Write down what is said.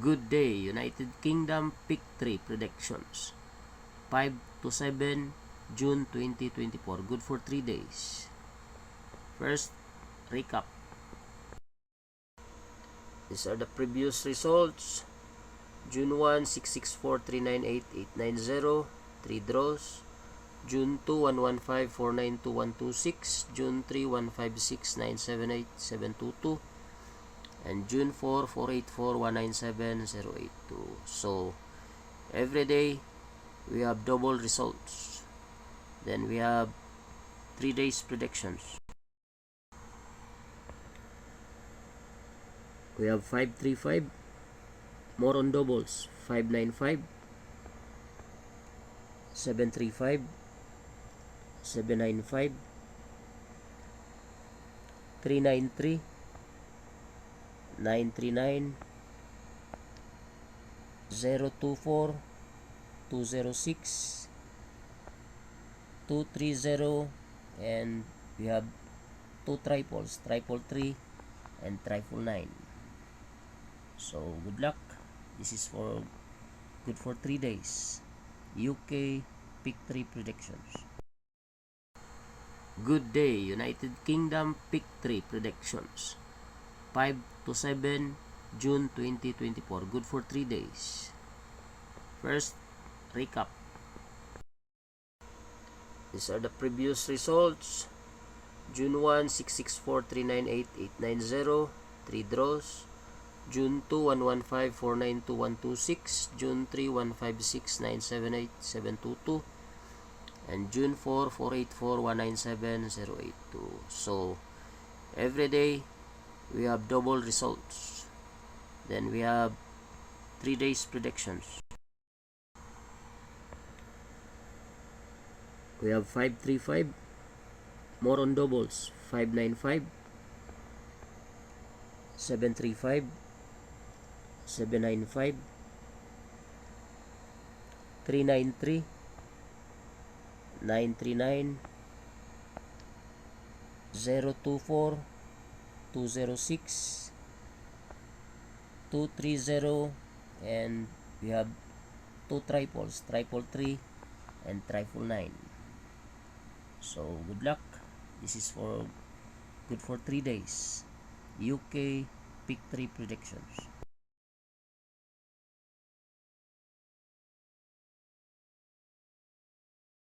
Good day, United Kingdom Pick 3 predictions. 5 to 7 June 2024. Good for 3 days. First, recap. These are the previous results. June 1, 664398890, 3 draws. June 2, 115492126. June 3, 156978722. And June 4, 484197082. So, every day, we have double results. Then we have 3 days predictions. We have 535. More on doubles. 595. 735. 795. 393. 939, 024, 206, 230, and we have 2 triples, triple 3 and triple 9. So good luck. This is for good for 3 days. UK Pick 3 predictions. Good day, United Kingdom Pick 3 predictions. 5 to 7 June 2024. Good for 3 days. First, recap. These are the previous results. June 1, 664398890, 3 draws. June 2, 115492126. June 3, 156978722. And June 4, 484197082. So, every day, we have double results. Then we have 3 days predictions. We have 535. More on doubles. 595. 735. 795. 393. 939. 024. 206, 230, and we have 2 triples, triple 3 and triple 9. So good luck. This is for good for 3 days. UK Pick 3 predictions.